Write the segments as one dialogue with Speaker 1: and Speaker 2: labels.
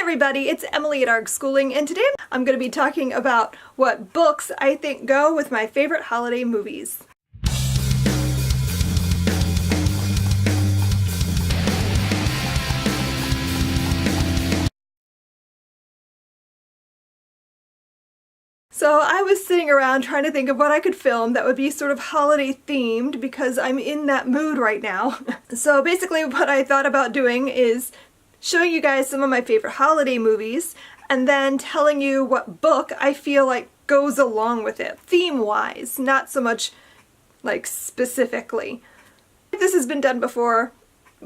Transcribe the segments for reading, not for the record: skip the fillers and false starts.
Speaker 1: everybody, it's Emily at ARG Schooling, and today I'm going to be talking about what books I think go with my favorite holiday movies. So I was sitting around trying to think of what I could film that would be sort of holiday themed because I'm in that mood right now. So basically what I thought about doing is showing you guys some of my favorite holiday movies and then telling you what book I feel like goes along with it, theme-wise, not so much like specifically. If this has been done before,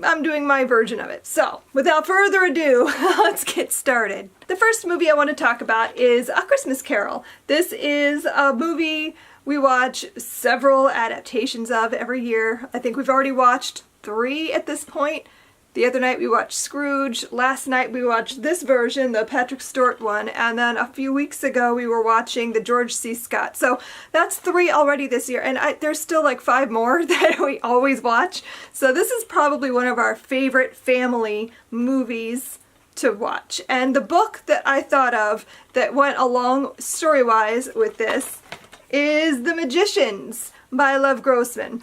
Speaker 1: I'm doing my version of it. So, without further ado, let's get started. The first movie I want to talk about is A Christmas Carol. This is a movie we watch several adaptations of every year. I think we've already watched 3 at this point. The other night we watched Scrooge, last night we watched this version, the Patrick Stewart one, and then a few weeks ago we were watching the George C. Scott. So that's 3 already this year, and there's still like 5 more that we always watch. So this is probably one of our favorite family movies to watch. And the book that I thought of that went along story-wise with this is The Magicians by Lev Grossman.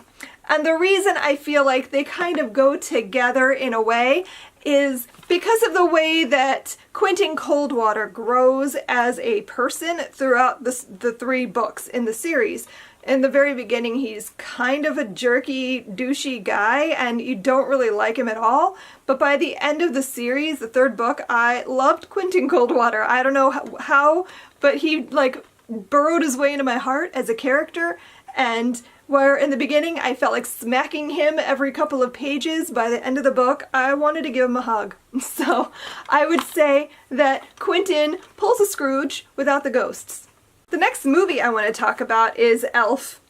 Speaker 1: And the reason I feel like they kind of go together in a way is because of the way that Quentin Coldwater grows as a person throughout the 3 books in the series. In the very beginning, he's kind of a jerky, douchey guy, and you don't really like him at all. But by the end of the series, the 3rd book, I loved Quentin Coldwater. I don't know how, but he like burrowed his way into my heart as a character, and where in the beginning I felt like smacking him every couple of pages, by the end of the book I wanted to give him a hug. So I would say that Quentin pulls a Scrooge without the ghosts. The next movie I want to talk about is Elf.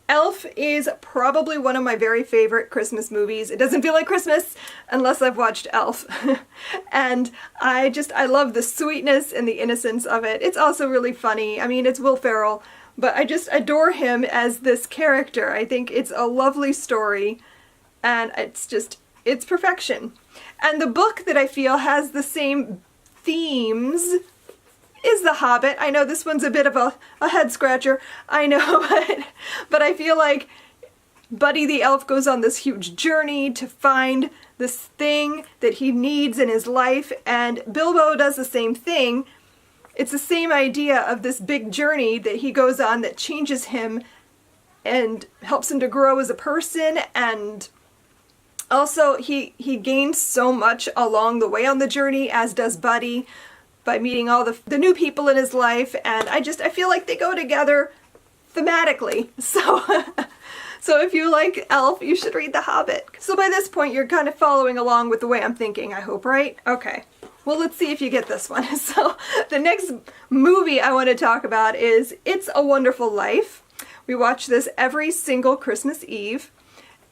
Speaker 1: Elf is probably one of my very favorite Christmas movies. It doesn't feel like Christmas unless I've watched Elf. And I love the sweetness and the innocence of it. It's also really funny. I mean, it's Will Ferrell, but I just adore him as this character. I think it's a lovely story, and it's perfection. And the book that I feel has the same themes is The Hobbit. I know this one's a bit of a head scratcher, I know, but I feel like Buddy the Elf goes on this huge journey to find this thing that he needs in his life, and Bilbo does the same thing. It's the same idea of this big journey that he goes on that changes him and helps him to grow as a person, and also he gains so much along the way on the journey, as does Buddy, by meeting all the new people in his life, and I feel like they go together thematically. So if you like Elf, you should read The Hobbit. So by this point you're kind of following along with the way I'm thinking, I hope, right? Okay. Well, let's see if you get this one. So the next movie I want to talk about is It's a Wonderful Life. We watch this every single Christmas Eve,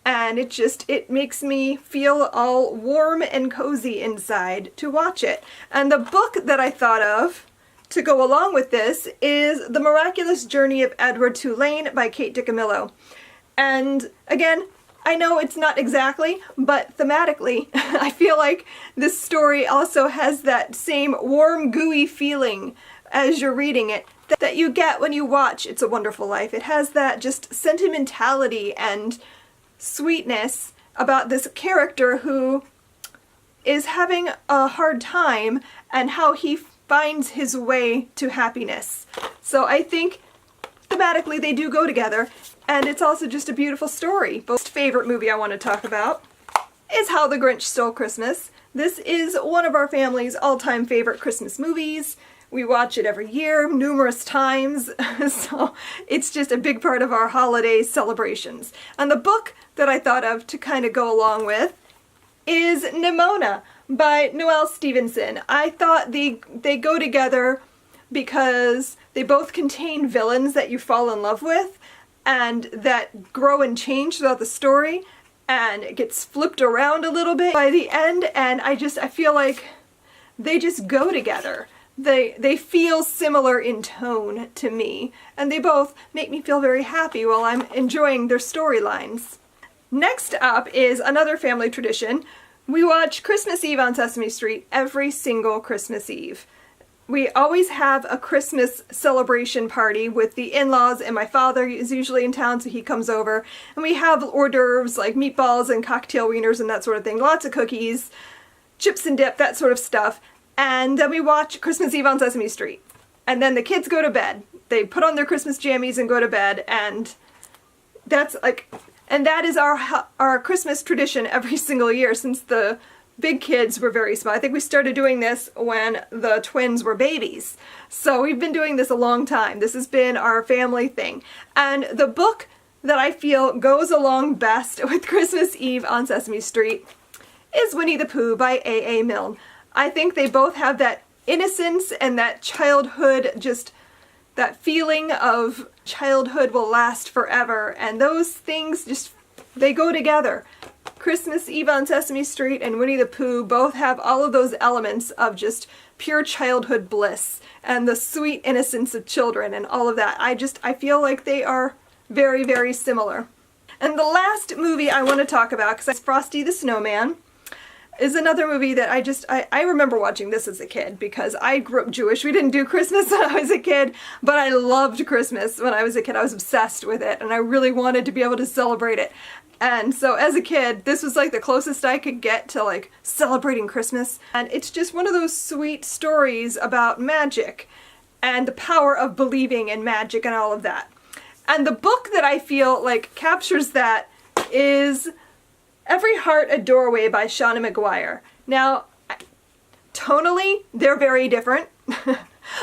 Speaker 1: and it makes me feel all warm and cozy inside to watch it. And the book that I thought of to go along with this is The Miraculous Journey of Edward Tulane by Kate DiCamillo. And again, I know it's not exactly, but thematically, I feel like this story also has that same warm, gooey feeling as you're reading it that you get when you watch It's a Wonderful Life. It has that just sentimentality and sweetness about this character who is having a hard time and how he finds his way to happiness. So I think thematically they do go together, and it's also just a beautiful story. Most favorite movie I want to talk about is How the Grinch Stole Christmas. This is one of our family's all-time favorite Christmas movies. We watch it every year, numerous times, so it's just a big part of our holiday celebrations. And the book that I thought of to kind of go along with is Nimona by Noelle Stevenson. I thought they go together because they both contain villains that you fall in love with and that grow and change throughout the story, and it gets flipped around a little bit by the end, and I feel like they just go together. They feel similar in tone to me, and they both make me feel very happy while I'm enjoying their storylines. Next up is another family tradition. We watch Christmas Eve on Sesame Street every single Christmas Eve. We always have a Christmas celebration party with the in-laws, and my father is usually in town, so he comes over. And we have hors d'oeuvres like meatballs and cocktail wieners and that sort of thing. Lots of cookies, chips and dip, that sort of stuff. And then we watch Christmas Eve on Sesame Street. And then the kids go to bed. They put on their Christmas jammies and go to bed, and that is our Christmas tradition every single year since the big kids were very small. I think we started doing this when the twins were babies. So we've been doing this a long time. This has been our family thing. And the book that I feel goes along best with Christmas Eve on Sesame Street is Winnie the Pooh by A.A. Milne. I think they both have that innocence and that childhood, just that feeling of childhood will last forever. And those things just, they go together. Christmas Eve on Sesame Street and Winnie the Pooh both have all of those elements of just pure childhood bliss and the sweet innocence of children and all of that. I feel like they are very, very similar. And the last movie I want to talk about, because it's Frosty the Snowman, is another movie that I remember watching this as a kid because I grew up Jewish. We didn't do Christmas when I was a kid, but I loved Christmas when I was a kid. I was obsessed with it, and I really wanted to be able to celebrate it. And so as a kid, this was like the closest I could get to like celebrating Christmas. And it's just one of those sweet stories about magic and the power of believing in magic and all of that. And the book that I feel like captures that is Every Heart a Doorway by Shauna McGuire. Now, tonally, they're very different,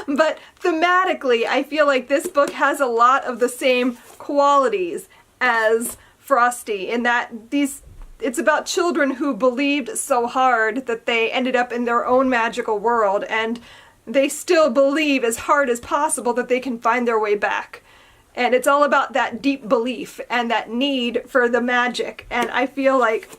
Speaker 1: but thematically, I feel like this book has a lot of the same qualities as Frosty, in that it's about children who believed so hard that they ended up in their own magical world, and they still believe as hard as possible that they can find their way back. And it's all about that deep belief and that need for the magic. And I feel like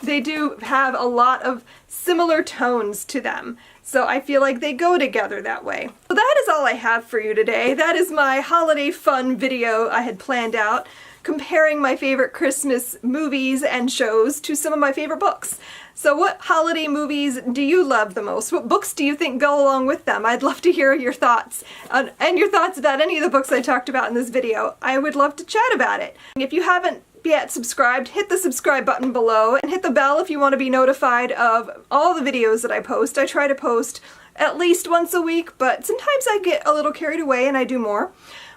Speaker 1: they do have a lot of similar tones to them. So I feel like they go together that way. So that is all I have for you today. That is my holiday fun video I had planned out, comparing my favorite Christmas movies and shows to some of my favorite books. So what holiday movies do you love the most? What books do you think go along with them? I'd love to hear your thoughts, and your thoughts about any of the books I talked about in this video. I would love to chat about it. If you haven't yet subscribed, hit the subscribe button below and hit the bell if you want to be notified of all the videos that I post. I try to post at least once a week, but sometimes I get a little carried away and I do more.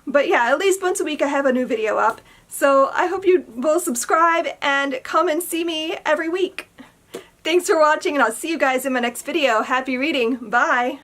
Speaker 1: But yeah, at least once a week I have a new video up. So I hope you will subscribe and come and see me every week. Thanks for watching, and I'll see you guys in my next video. Happy reading. Bye!